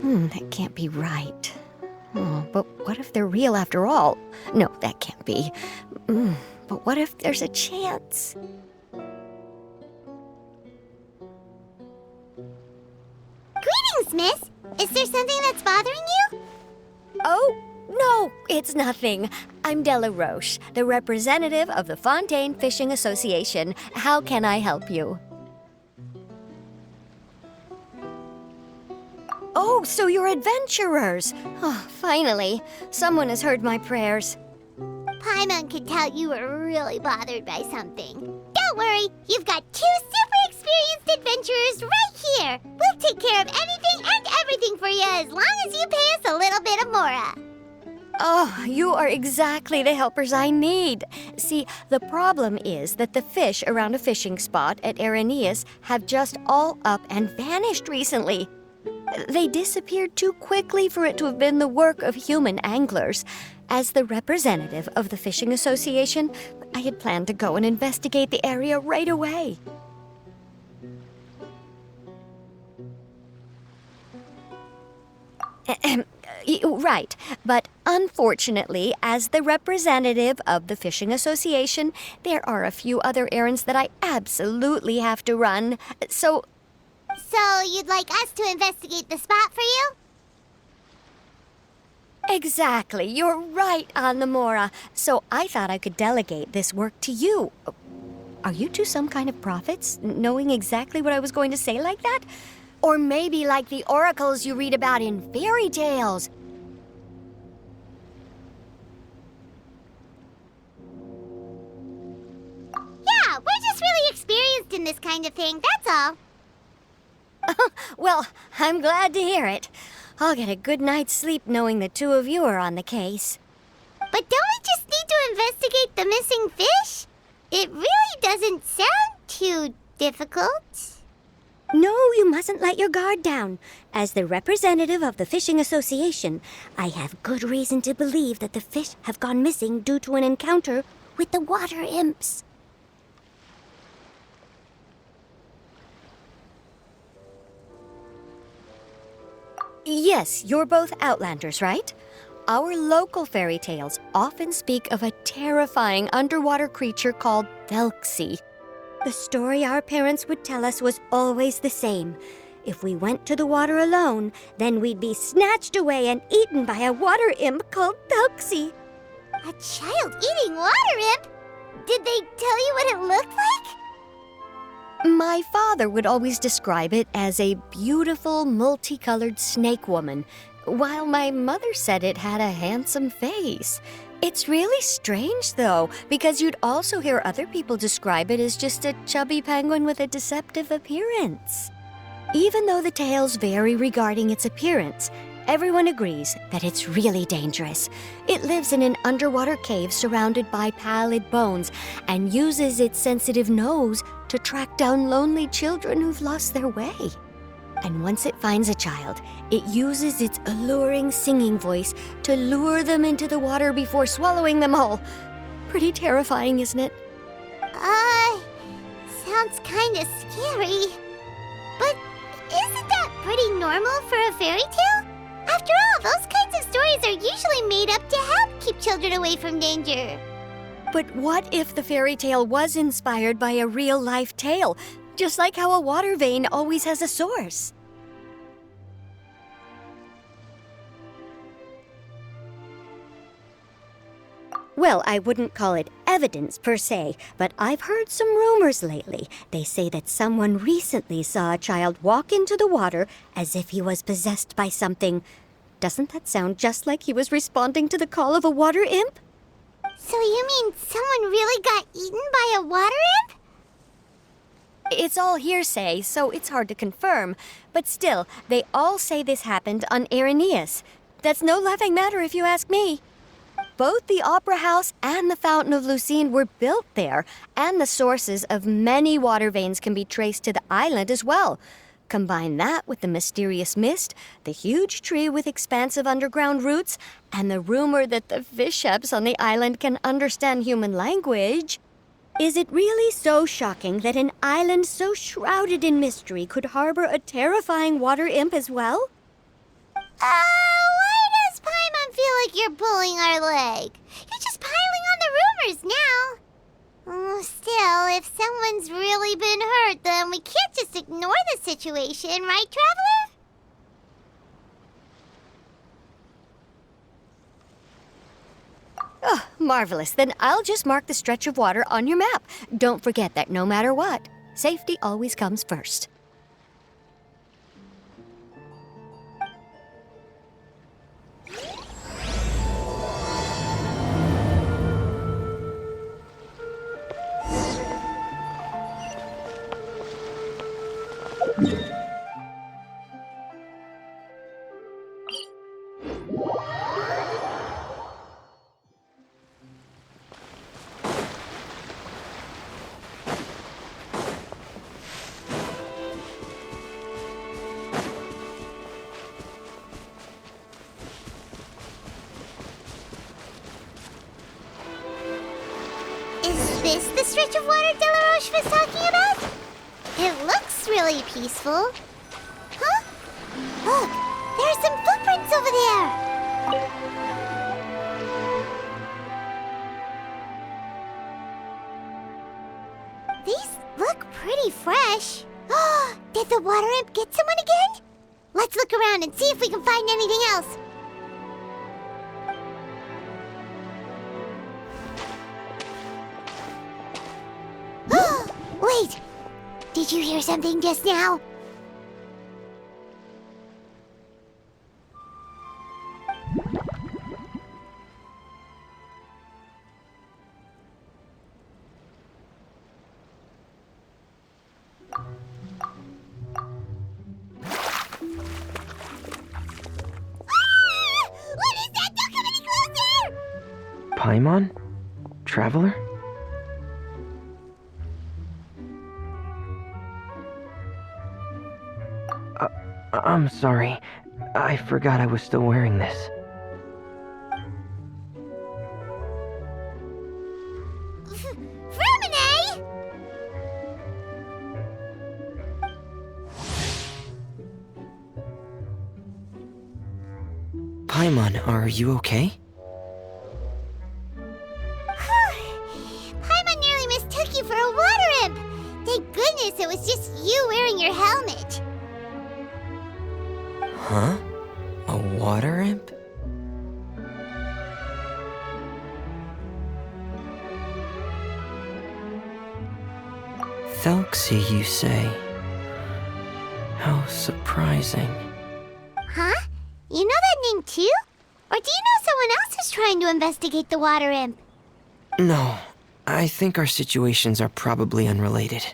That can't be right. Oh, but what if they're real after all? No, that can't be. But what if there's a chance? Greetings, miss. Is there something that's bothering you? Oh, no, it's nothing. I'm Della Roche, the representative of the Fontaine Fishing Association. How can I help you? Oh, so you're adventurers. Oh, finally, someone has heard my prayers. Paimon could tell you were really bothered by something. Don't worry, you've got 2 super experienced adventurers right here. We'll take care of anything and everything for you as long as you pay us a little bit of mora. Oh, you are exactly the helpers I need. See, the problem is that the fish around a fishing spot at Araneus have just all up and vanished recently. They disappeared too quickly for it to have been the work of human anglers. As the representative of the Fishing Association, I had planned to go and investigate the area right away. Right, but unfortunately, as the representative of the Fishing Association, there are a few other errands that I absolutely have to run. So you'd like us to investigate the spot for you? exactly, you're right on the mora. So I thought I could delegate this work to you. Are you two some kind of prophets, knowing exactly what I was going to say like that? Or maybe like the oracles you read about in fairy tales. Yeah, we're just really experienced in this kind of thing, that's all. Well, I'm glad to hear it. I'll get a good night's sleep knowing the two of you are on the case. But don't we just need to investigate the missing fish? It really doesn't sound too difficult. No, you mustn't let your guard down. As the representative of the Fishing Association, I have good reason to believe that the fish have gone missing due to an encounter with the water imps. Yes, you're both Outlanders, right? Our local fairy tales often speak of a terrifying underwater creature called Thelxie. The story our parents would tell us was always the same. If we went to the water alone, then we'd be snatched away and eaten by a water imp called Thelxie. A child-eating water imp? Did they tell you what it looked like? My father would always describe it as a beautiful, multicolored snake woman, while my mother said it had a handsome face. It's really strange, though, because you'd also hear other people describe it as just a chubby penguin with a deceptive appearance. Even though the tales vary regarding its appearance, everyone agrees that it's really dangerous. It lives in an underwater cave surrounded by pallid bones and uses its sensitive nose to track down lonely children who've lost their way. And once it finds a child, it uses its alluring singing voice to lure them into the water before swallowing them all. Pretty terrifying, isn't it? Sounds kinda scary. But isn't that pretty normal for a fairy tale? After all, those kinds of stories are usually made up to help keep children away from danger. But what if the fairy tale was inspired by a real-life tale? Just like how a water vein always has a source. Well, I wouldn't call it evidence per se, but I've heard some rumors lately. They say that someone recently saw a child walk into the water as if he was possessed by something. Doesn't that sound just like he was responding to the call of a water imp? So you mean someone really got eaten by a water imp? It's all hearsay, so it's hard to confirm. But still, they all say this happened on Araneus. That's no laughing matter if you ask me. Both the Opera House and the Fountain of Lucine were built there, and the sources of many water veins can be traced to the island as well. Combine that with the mysterious mist, the huge tree with expansive underground roots, and the rumor that the fish-eps on the island can understand human language. Is it really so shocking that an island so shrouded in mystery could harbor a terrifying water imp as well? Why does Paimon feel like you're pulling our leg? You're just piling on the rumors now. Still, if someone's really been hurt, then we can't just ignore the situation, right, Traveler? Oh, marvelous. Then I'll just mark the stretch of water on your map. Don't forget that no matter what, safety always comes first. Is this the stretch of water Delaroche was talking about? It looks really peaceful. Huh? Look, there are some footprints over there. These look pretty fresh. Did the water imp get someone again? Let's look around and see if we can find anything else. Wait! Did you hear something just now? What is that? Don't come any closer! Paimon? Traveler? I'm sorry. I forgot I was still wearing this. Vermine! Paimon, are you okay? Paimon nearly mistook you for a water imp! Thank goodness it was just you wearing your helmet. Huh? A water imp? Thelxie, you say? How surprising. Huh? You know that name too? Or do you know someone else is trying to investigate the water imp? No, I think our situations are probably unrelated.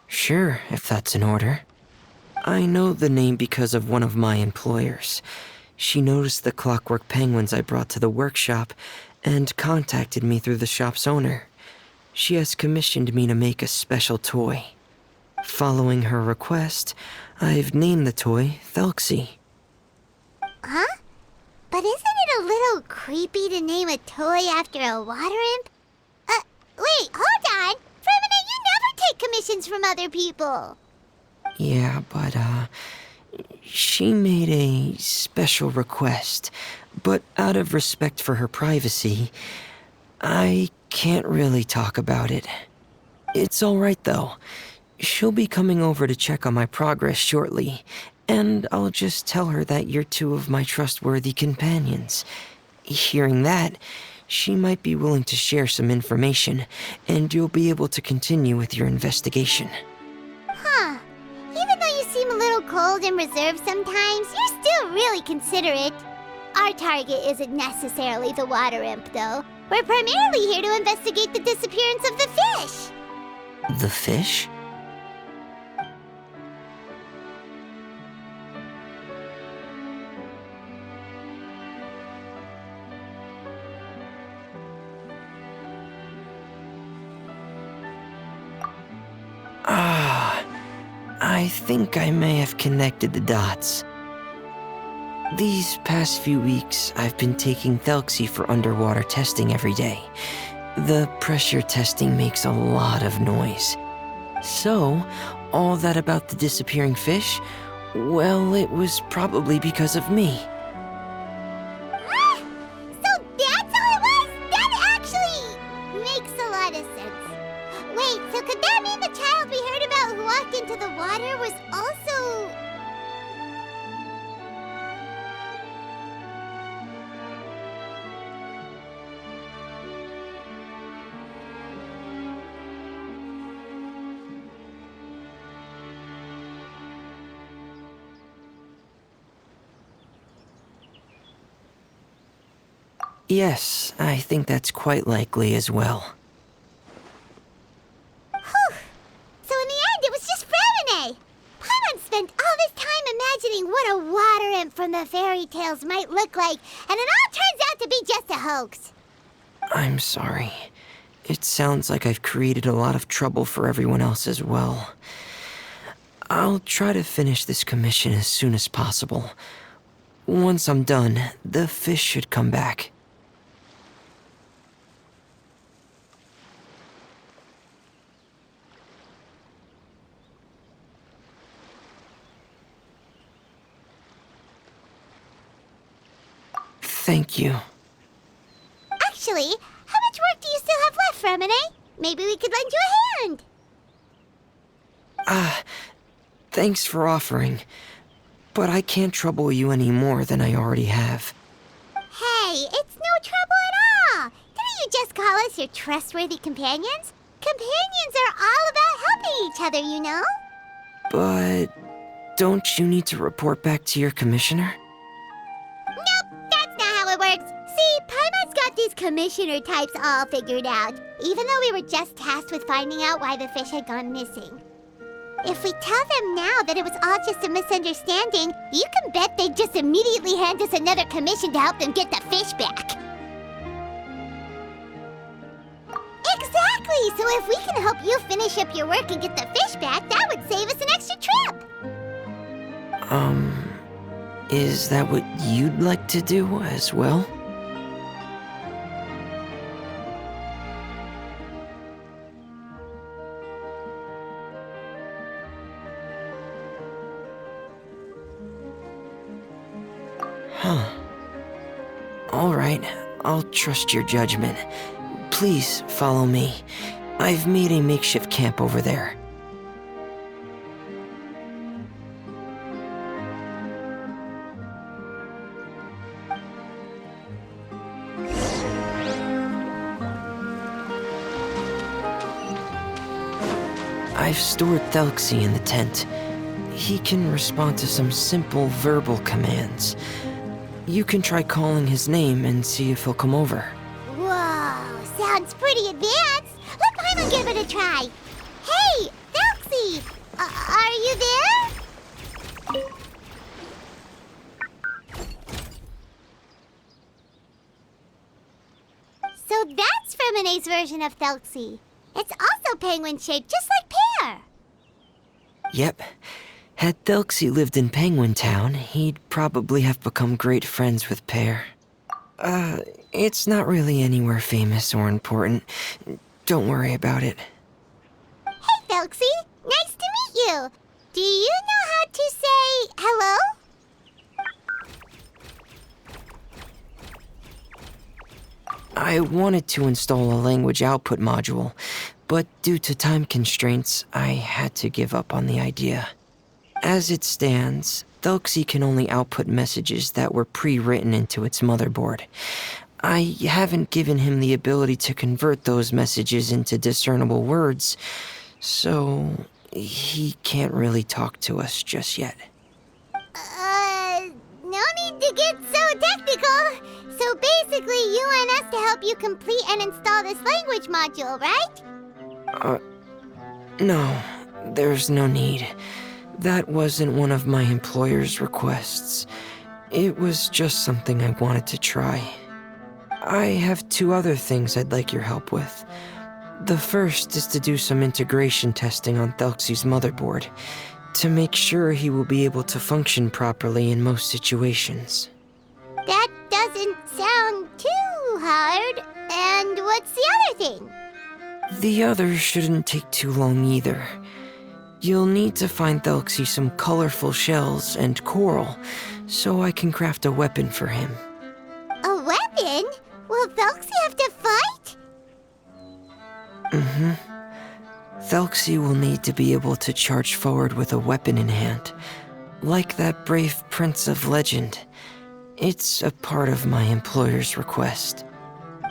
Sure, if that's in order. I know the name because of one of my employers. She noticed the clockwork penguins I brought to the workshop and contacted me through the shop's owner. She has commissioned me to make a special toy. Following her request, I've named the toy Thelxie. Huh? But isn't it a little creepy to name a toy after a water imp? Wait, hold on! Vermine, you never take commissions from other people! Yeah, but, she made a special request, but out of respect for her privacy, I can't really talk about it. It's alright though. She'll be coming over to check on my progress shortly, and I'll just tell her that you're two of my trustworthy companions. Hearing that, she might be willing to share some information, and you'll be able to continue with your investigation. Huh. Even though you seem a little cold and reserved sometimes, you're still really considerate. Our target isn't necessarily the water imp, though. We're primarily here to investigate the disappearance of the fish. The fish? I think I may have connected the dots. These past few weeks, I've been taking Thelxie for underwater testing every day. The pressure testing makes a lot of noise. So, all that about the disappearing fish? Well, it was probably because of me. Ah, so that's how it was? That actually makes a lot of sense. Wait, so could that mean the child we heard about who walked into the water was also... Yes, I think that's quite likely as well. Whew. So in the end, it was just Fremine. Paimon spent all this time imagining what a water imp from the fairy tales might look like, and it all turns out to be just a hoax. I'm sorry. It sounds like I've created a lot of trouble for everyone else as well. I'll try to finish this commission as soon as possible. Once I'm done, the fish should come back. Thank you. Actually, how much work do you still have left, Fremine? Maybe we could lend you a hand. Thanks for offering. But I can't trouble you any more than I already have. Hey, it's no trouble at all. Didn't you just call us your trustworthy companions? Companions are all about helping each other, you know? But don't you need to report back to your commissioner? Nope, that's not how it works. See, Paimon's got these commissioner types all figured out, even though we were just tasked with finding out why the fish had gone missing. If we tell them now that it was all just a misunderstanding, you can bet they'd just immediately hand us another commission to help them get the fish back. Exactly! So if we can help you finish up your work and get the fish back, that would save us an extra trip! Is that what you'd like to do as well? Huh. All right, I'll trust your judgment. Please follow me. I've made a makeshift camp over there. I've stored Thelxie in the tent. He can respond to some simple verbal commands. You can try calling his name and see if he'll come over. Whoa, sounds pretty advanced. Let Paimon give it a try. Hey, Thelxie, are you there? So that's Fremine's version of Thelxie. It's also penguin-shaped, just like Pear. Yep. Had Thelxie lived in Penguin Town, he'd probably have become great friends with Pear. It's not really anywhere famous or important. Don't worry about it. Hey, Thelxie, nice to meet you. Do you know how to say hello? I wanted to install a language output module, but due to time constraints, I had to give up on the idea. As it stands, Thelxie can only output messages that were pre-written into its motherboard. I haven't given him the ability to convert those messages into discernible words, so he can't really talk to us just yet. No need to get so technical. So basically, you want us to help you complete and install this language module, right? No, there's no need. That wasn't one of my employer's requests. It was just something I wanted to try. I have 2 other things I'd like your help with. The first is to do some integration testing on Thelxie's motherboard, to make sure he will be able to function properly in most situations. That doesn't sound too hard. And what's the other thing? The other shouldn't take too long either. You'll need to find Thelxie some colorful shells and coral, so I can craft a weapon for him. A weapon? Will Thelxie have to fight? Thelxie will need to be able to charge forward with a weapon in hand, like that brave prince of legend. It's a part of my employer's request.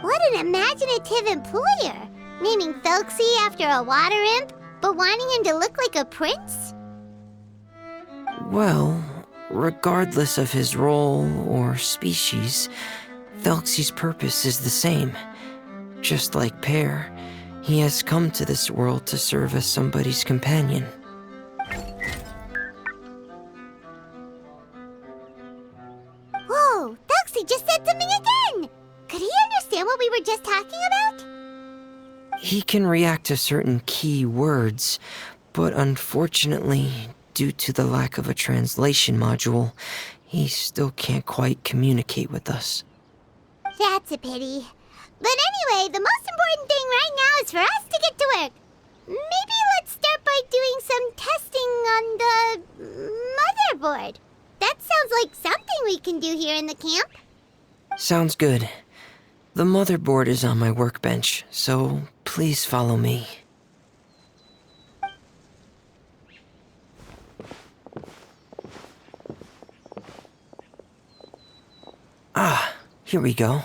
What an imaginative employer! Naming Thelxie after a water imp, but wanting him to look like a prince? Well, regardless of his role or species, Thelxie's purpose is the same. Just like Pear, he has come to this world to serve as somebody's companion. Whoa, Thelxie just said something again! Could he understand what we were just talking about? He can react to certain key words, but unfortunately, due to the lack of a translation module, he still can't quite communicate with us. That's a pity. But anyway, the most important thing right now is for us to get to work. Maybe let's start by doing some testing on the motherboard. That sounds like something we can do here in the camp. Sounds good. The motherboard is on my workbench, so please follow me. Here we go.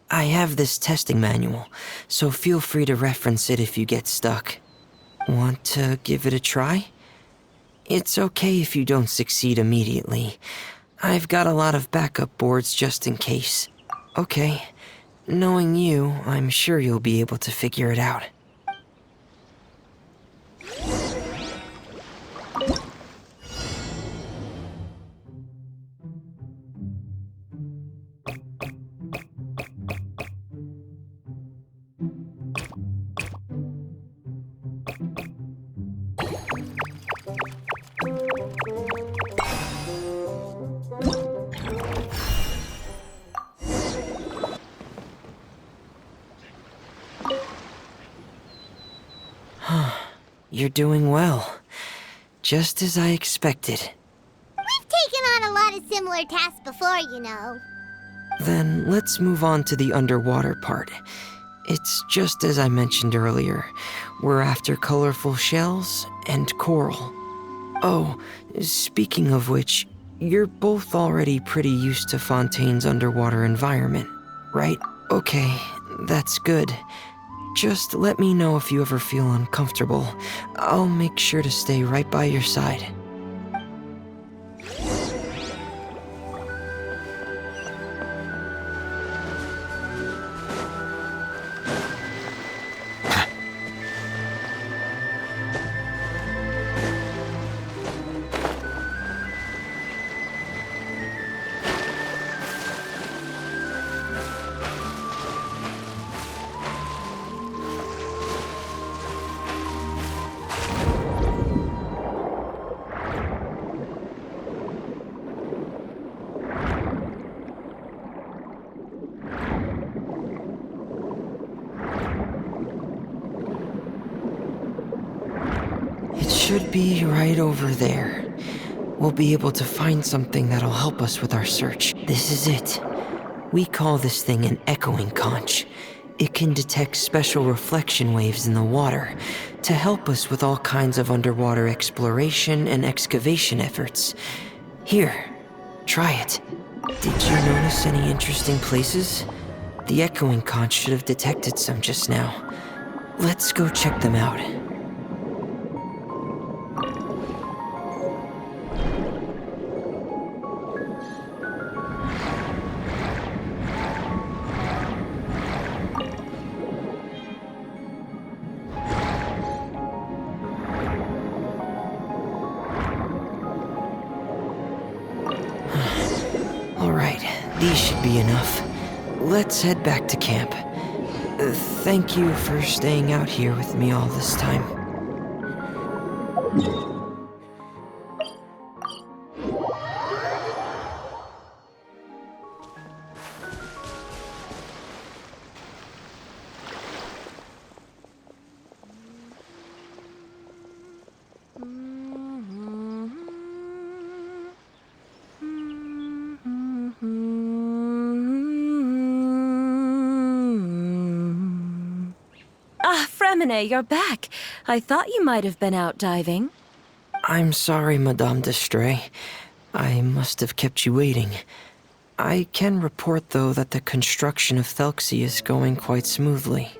I have this testing manual, so feel free to reference it if you get stuck. Want to give it a try? It's okay if you don't succeed immediately. I've got a lot of backup boards just in case. Okay, knowing you, I'm sure you'll be able to figure it out. You're doing well. Just as I expected. We've taken on a lot of similar tasks before, you know. Then let's move on to the underwater part. It's just as I mentioned earlier. We're after colorful shells and coral. Oh, speaking of which, you're both already pretty used to Fontaine's underwater environment, right? Okay, that's good. Just let me know if you ever feel uncomfortable. I'll make sure to stay right by your side. Should be right over there. We'll be able to find something that'll help us with our search. This is it. We call this thing an echoing conch. It can detect special reflection waves in the water to help us with all kinds of underwater exploration and excavation efforts. Here, try it. Did you notice any interesting places? The echoing conch should have detected some just now. Let's go check them out. These should be enough. Let's head back to camp. Thank you for staying out here with me all this time. Fremine, you're back. I thought you might have been out diving. I'm sorry, Madame d'Estrée. I must have kept you waiting. I can report, though, that the construction of Thelxie is going quite smoothly.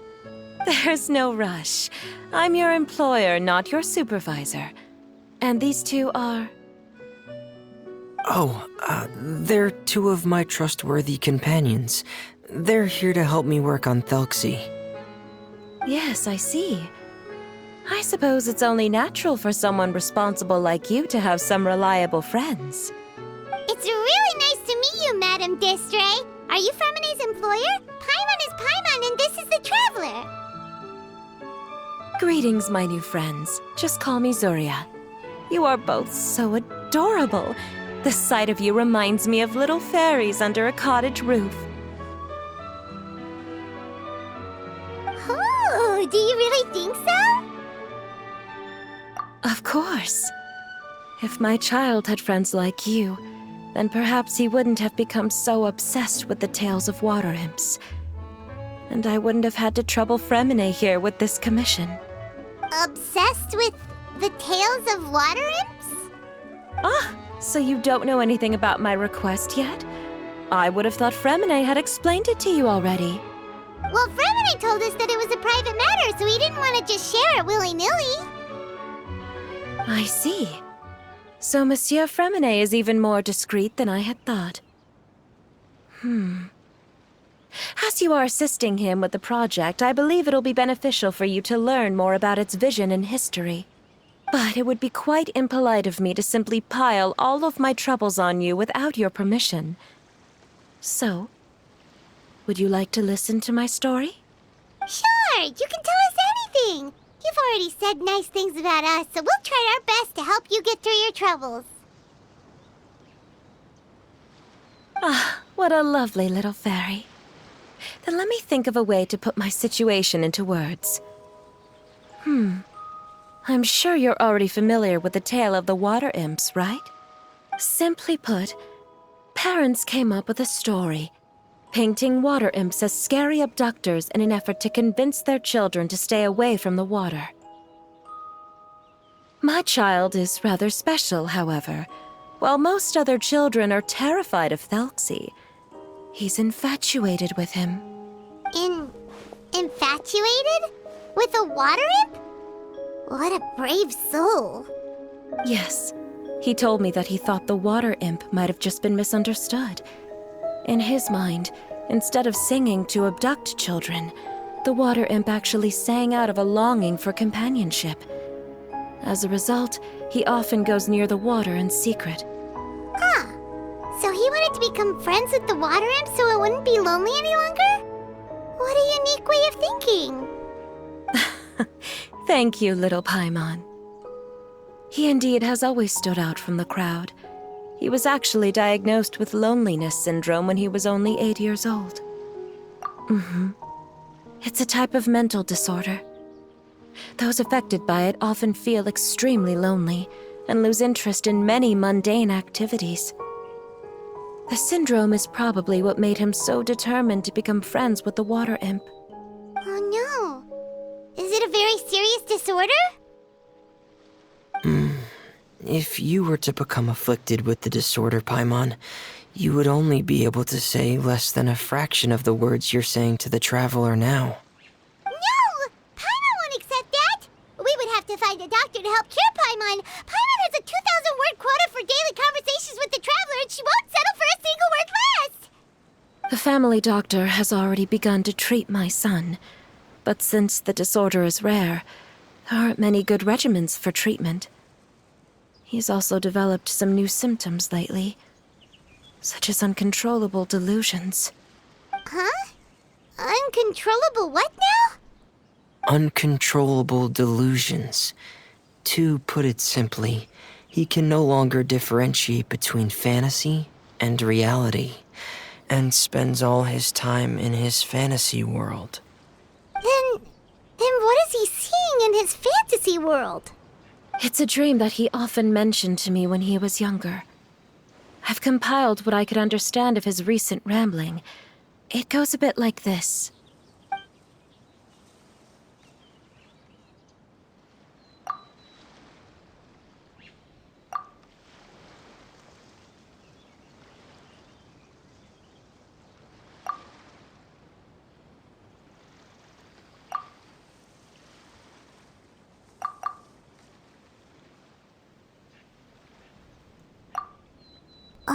There's no rush. I'm your employer, not your supervisor. And these two are... Oh, they're two of my trustworthy companions. They're here to help me work on Thelxie. Yes, I see. I suppose it's only natural for someone responsible like you to have some reliable friends. It's really nice to meet you, Madame d'Estrée. Are you Fremine's employer? Paimon is Paimon, and this is the Traveler. Greetings, my new friends. Just call me Zuria. You are both so adorable. The sight of you reminds me of little fairies under a cottage roof. Oh, do you really think so? Of course. If my child had friends like you, then perhaps he wouldn't have become so obsessed with the tales of water imps. And I wouldn't have had to trouble Fremine here with this commission. Obsessed with the tales of water imps? Ah, so you don't know anything about my request yet? I would have thought Fremine had explained it to you already. Well, Fremine told us that it was a private matter, so he didn't want to just share it willy-nilly. I see. So Monsieur Fremine is even more discreet than I had thought. As you are assisting him with the project, I believe it'll be beneficial for you to learn more about its vision and history. But it would be quite impolite of me to simply pile all of my troubles on you without your permission. So, would you like to listen to my story? Sure, you can tell us anything. You've already said nice things about us, so we'll try our best to help you get through your troubles. Ah, what a lovely little fairy. Then let me think of a way to put my situation into words. I'm sure you're already familiar with the tale of the water imps, right? Simply put, parents came up with a story, painting water imps as scary abductors in an effort to convince their children to stay away from the water. My child is rather special, however. While most other children are terrified of Thelxie, he's infatuated with him. Infatuated? With a water imp? What a brave soul. Yes, he told me that he thought the water imp might have just been misunderstood. In his mind, instead of singing to abduct children, the water imp actually sang out of a longing for companionship. As a result, he often goes near the water in secret. Huh. So he wanted to become friends with the water imp so it wouldn't be lonely any longer? What a unique way of thinking. Thank you, little Paimon. He indeed has always stood out from the crowd. He was actually diagnosed with loneliness syndrome when he was only 8 years old. It's a type of mental disorder. Those affected by it often feel extremely lonely and lose interest in many mundane activities. The syndrome is probably what made him so determined to become friends with the water imp. Oh no. Is it a very serious disorder? If you were to become afflicted with the disorder, Paimon, you would only be able to say less than a fraction of the words you're saying to the Traveler now. No! Paimon won't accept that! We would have to find a doctor to help cure Paimon. Paimon has a 2,000-word quota for daily conversations with the Traveler, and she won't settle for a single word less! The family doctor has already begun to treat my son, but since the disorder is rare, there aren't many good regimens for treatment. He's also developed some new symptoms lately, such as uncontrollable delusions. Huh? Uncontrollable what now? Uncontrollable delusions. To put it simply, he can no longer differentiate between fantasy and reality, and spends all his time in his fantasy world. Then what is he seeing in his fantasy world? It's a dream that he often mentioned to me when he was younger. I've compiled what I could understand of his recent rambling. It goes a bit like this.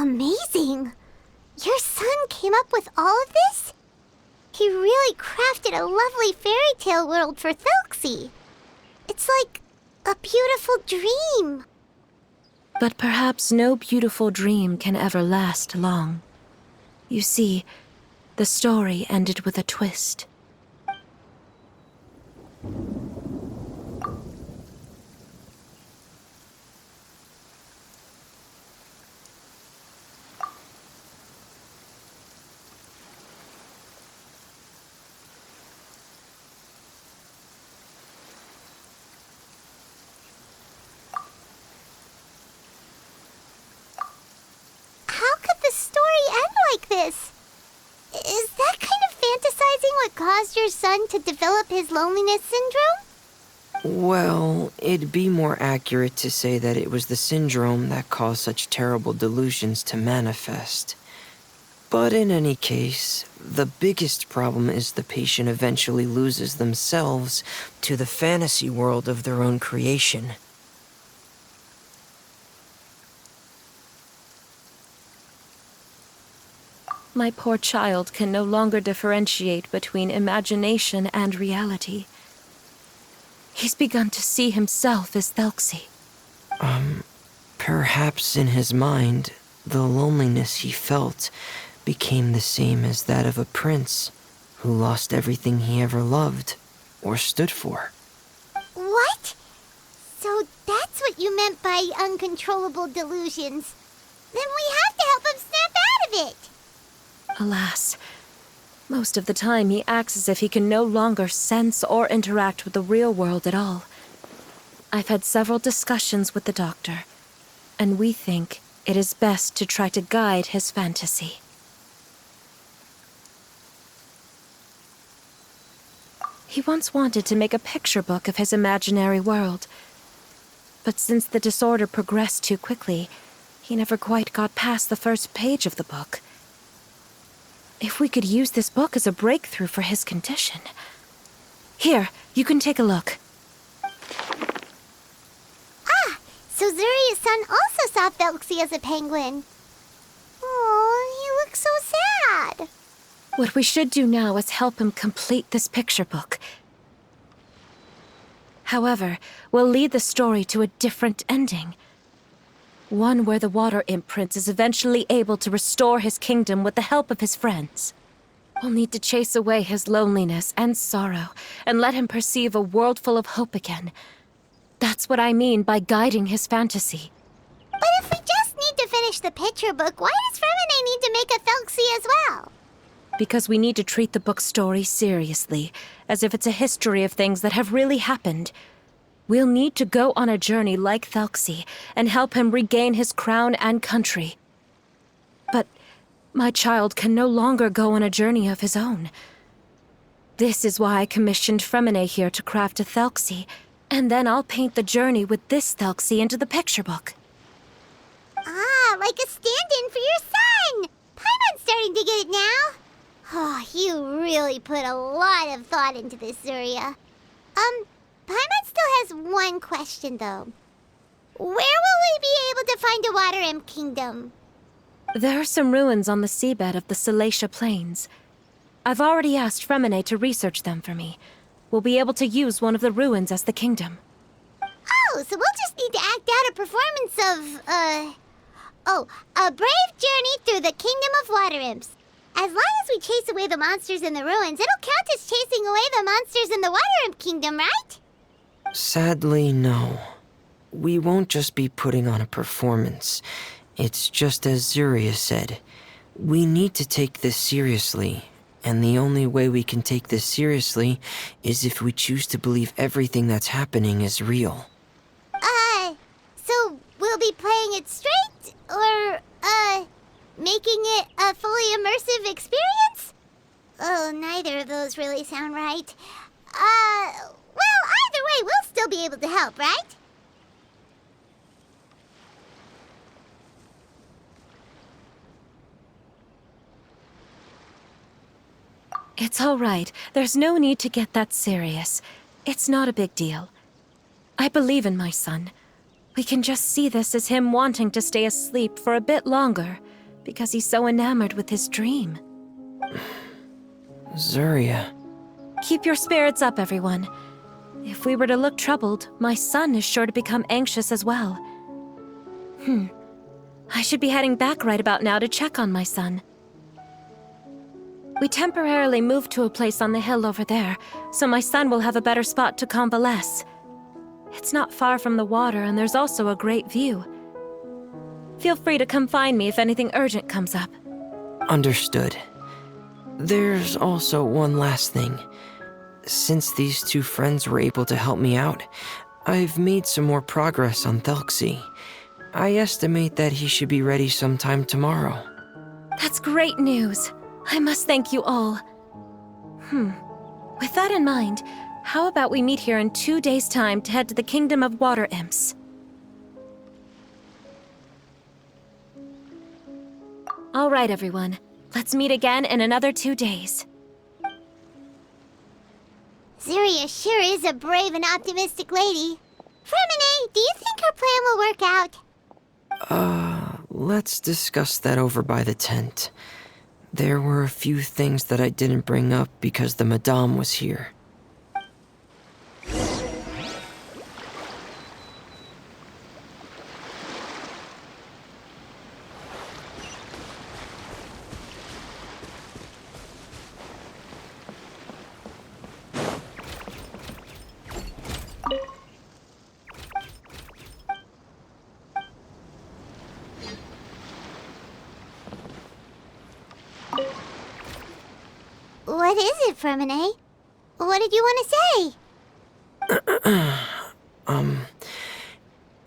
Amazing! Your son came up with all of this? He really crafted a lovely fairy tale world for Thelxie. It's like a beautiful dream. But perhaps no beautiful dream can ever last long. You see, the story ended with a twist. How could the story end like this? Is that kind of fantasizing what caused your son to develop his loneliness syndrome? Well, it'd be more accurate to say that it was the syndrome that caused such terrible delusions to manifest. But in any case, the biggest problem is the patient eventually loses themselves to the fantasy world of their own creation. My poor child can no longer differentiate between imagination and reality. He's begun to see himself as Thelxie. Perhaps in his mind, the loneliness he felt became the same as that of a prince who lost everything he ever loved or stood for. What? So that's what you meant by uncontrollable delusions. Then we have to help him snap out of it. Alas, most of the time he acts as if he can no longer sense or interact with the real world at all. I've had several discussions with the doctor, and we think it is best to try to guide his fantasy. He once wanted to make a picture book of his imaginary world, but since the disorder progressed too quickly, he never quite got past the first page of the book. If we could use this book as a breakthrough for his condition. Here, you can take a look. Ah, so Zuria's son also saw Thelxie as a penguin. Oh, he looks so sad. What we should do now is help him complete this picture book. However, we'll lead the story to a different ending. One where the Water Imp Prince is eventually able to restore his kingdom with the help of his friends. We'll need to chase away his loneliness and sorrow and let him perceive a world full of hope again. That's what I mean by guiding his fantasy. But if we just need to finish the picture book, why does Fremine need to make a Thelxie as well? Because we need to treat the book's story seriously, as if it's a history of things that have really happened. We'll need to go on a journey like Thelxie and help him regain his crown and country. But my child can no longer go on a journey of his own. This is why I commissioned Fremine here to craft a Thelxie, and then I'll paint the journey with this Thelxie into the picture book. Ah, like a stand-in for your son! Paimon's starting to get it now. Oh, you really put a lot of thought into this, Zuria. Paimon still has one question, though. Where will we be able to find a Water Imp Kingdom? There are some ruins on the seabed of the Thelxie Plains. I've already asked Fremine to research them for me. We'll be able to use one of the ruins as the kingdom. Oh, so we'll just need to act out a performance of, a brave journey through the Kingdom of Water Imps. As long as we chase away the monsters in the ruins, it'll count as chasing away the monsters in the Water Imp Kingdom, right? Sadly, no. We won't just be putting on a performance. It's just as Zuria said. We need to take this seriously, and the only way we can take this seriously is if we choose to believe everything that's happening is real. So we'll be playing it straight, or, making it a fully immersive experience? Oh, neither of those really sound right. Well, either way, we'll still be able to help, right? It's all right. There's no need to get that serious. It's not a big deal. I believe in my son. We can just see this as him wanting to stay asleep for a bit longer. because he's so enamored with his dream. Zuria. Keep your spirits up, everyone. If we were to look troubled, my son is sure to become anxious as well. I should be heading back right about now to check on my son. We temporarily moved to a place on the hill over there, so my son will have a better spot to convalesce. It's not far from the water, and there's also a great view. Feel free to come find me if anything urgent comes up. Understood. There's also one last thing. Since these two friends were able to help me out, I've made some more progress on Thelxie. I estimate that he should be ready sometime tomorrow. That's great news. I must thank you all. With that in mind, how about we meet here in 2 days' time to head to the Kingdom of Water Imps? All right, everyone. Let's meet again in another 2 days. Zuria sure is a brave and optimistic lady. Fremine, do you think her plan will work out? Let's discuss that over by the tent. There were a few things that I didn't bring up because the Madame was here. What is it, Fremine? What did you want to say?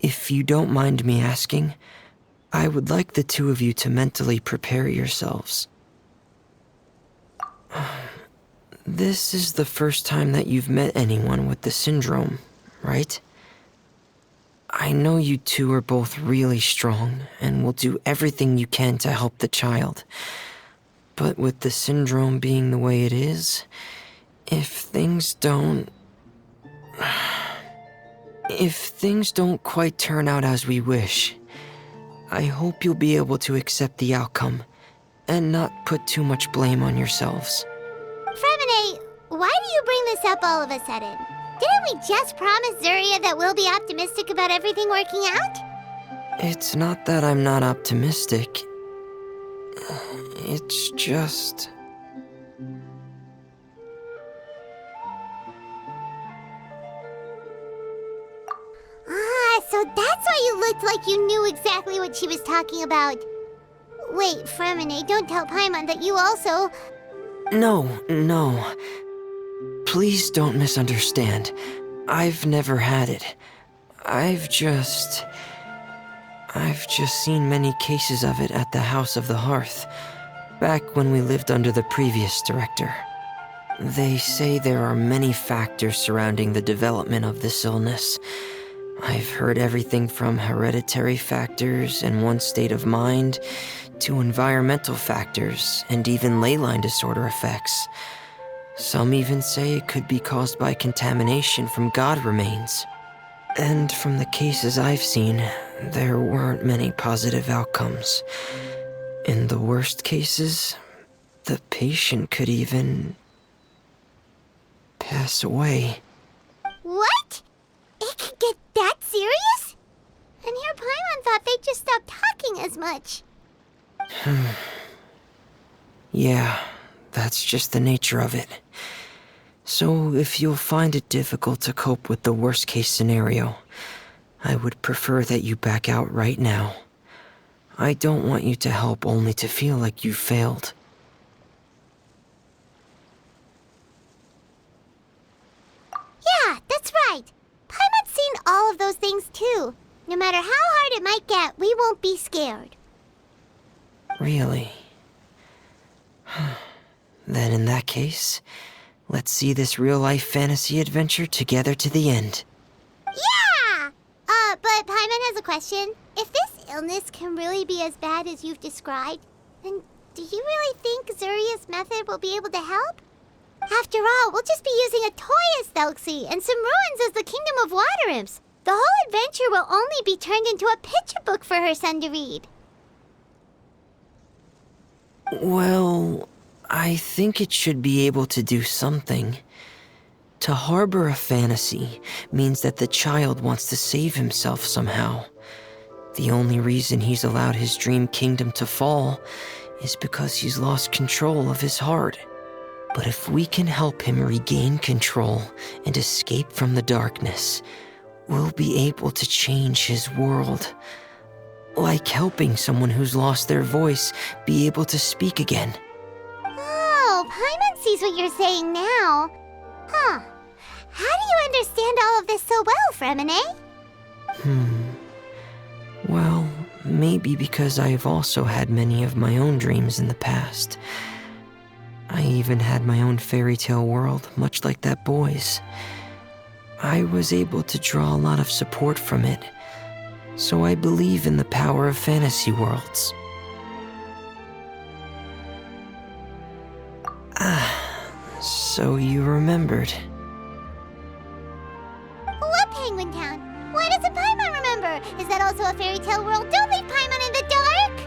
If you don't mind me asking, I would like the two of you to mentally prepare yourselves. This is the first time that you've met anyone with the syndrome, right? I know you two are both really strong and will do everything you can to help the child. But with the syndrome being the way it is, if things don't quite turn out as we wish, I hope you'll be able to accept the outcome and not put too much blame on yourselves. Fremine, why do you bring this up all of a sudden? Didn't we just promise Zuria that we'll be optimistic about everything working out? It's not that I'm not optimistic. It's just... So that's why you looked like you knew exactly what she was talking about. Wait, Fremine, don't tell Paimon that you also... No. Please don't misunderstand. I've never had it. I've just seen many cases of it at the House of the Hearth, back when we lived under the previous director. They say there are many factors surrounding the development of this illness. I've heard everything from hereditary factors and one's state of mind, to environmental factors and even ley line disorder effects. Some even say it could be caused by contamination from god remains. And from the cases I've seen, there weren't many positive outcomes. In the worst cases, the patient could even pass away. What? It could get that serious? And here Paimon thought they'd just stop talking as much. Yeah, that's just the nature of it. So if you'll find it difficult to cope with the worst case scenario, I would prefer that you back out right now. I don't want you to help only to feel like you failed. Yeah, that's right. Paimon's seen all of those things too. No matter how hard it might get, we won't be scared. Really? Then in that case, let's see this real-life fantasy adventure together to the end. Yeah! But Paimon has a question. If this illness can really be as bad as you've described, then do you really think Zuria's method will be able to help? After all, we'll just be using a toy as Thelxie and some ruins as the Kingdom of Water Imps. The whole adventure will only be turned into a picture book for her son to read. Well, I think it should be able to do something. To harbor a fantasy means that the child wants to save himself somehow. The only reason he's allowed his dream kingdom to fall is because he's lost control of his heart. But if we can help him regain control and escape from the darkness, we'll be able to change his world. Like helping someone who's lost their voice be able to speak again. Oh, Paimon sees what you're saying now. Huh. How do you understand all of this so well, Fremine? Well, maybe because I've also had many of my own dreams in the past. I even had my own fairy tale world, much like that boy's. I was able to draw a lot of support from it, so I believe in the power of fantasy worlds. So you remembered. What Penguin Town? Why doesn't Paimon remember? Is that also a fairy tale world? Don't leave Paimon in the dark!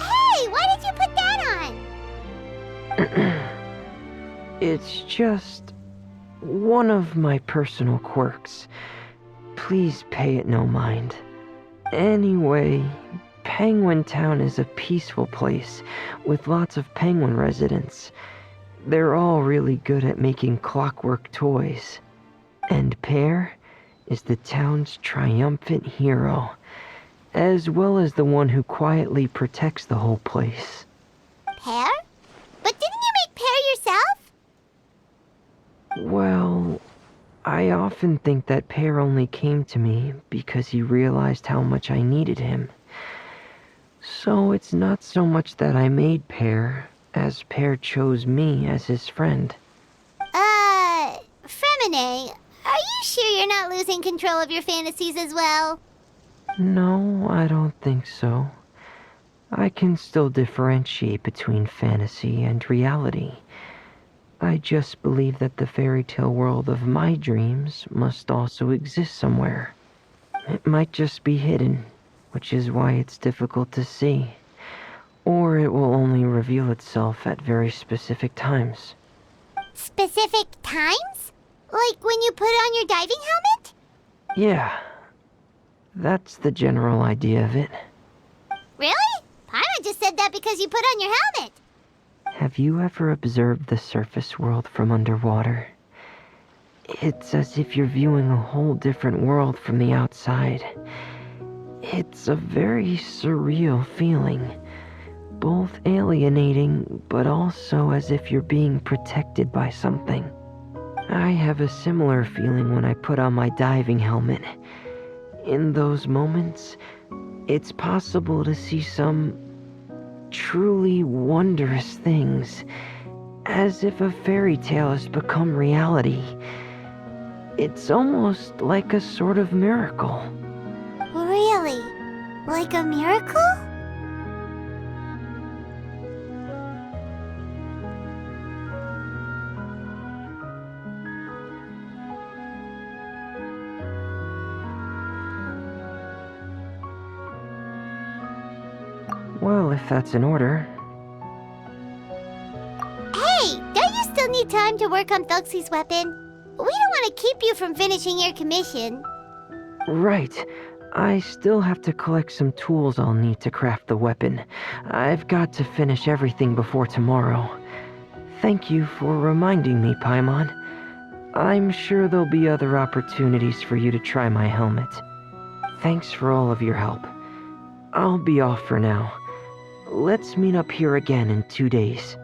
Hey, why did you put that on? It's just one of my personal quirks. Please pay it no mind. Anyway, Penguin Town is a peaceful place with lots of penguin residents. They're all really good at making clockwork toys. And Pear is the town's triumphant hero, as well as the one who quietly protects the whole place. Pear? But didn't you make Pear yourself? Well, I often think that Pear only came to me because he realized how much I needed him. So it's not so much that I made Pear, as Pear chose me as his friend. Fremine, are you sure you're not losing control of your fantasies as well? No, I don't think so. I can still differentiate between fantasy and reality. I just believe that the fairy tale world of my dreams must also exist somewhere. It might just be hidden, which is why it's difficult to see. Or it will only reveal itself at very specific times. Specific times? Like when you put on your diving helmet? Yeah, that's the general idea of it. Really? Paimon just said that because you put on your helmet. Have you ever observed the surface world from underwater? It's as if you're viewing a whole different world from the outside. It's a very surreal feeling, both alienating, but also as if you're being protected by something. I have a similar feeling when I put on my diving helmet. In those moments, it's possible to see some truly wondrous things, as if a fairy tale has become reality. It's almost like a sort of miracle. Really? Like a miracle? Well, if that's in order. Hey, don't you still need time to work on Thelxie's weapon? We don't want to keep you from finishing your commission. Right. I still have to collect some tools I'll need to craft the weapon. I've got to finish everything before tomorrow. Thank you for reminding me, Paimon. I'm sure there'll be other opportunities for you to try my helmet. Thanks for all of your help. I'll be off for now. Let's meet up here again in 2 days.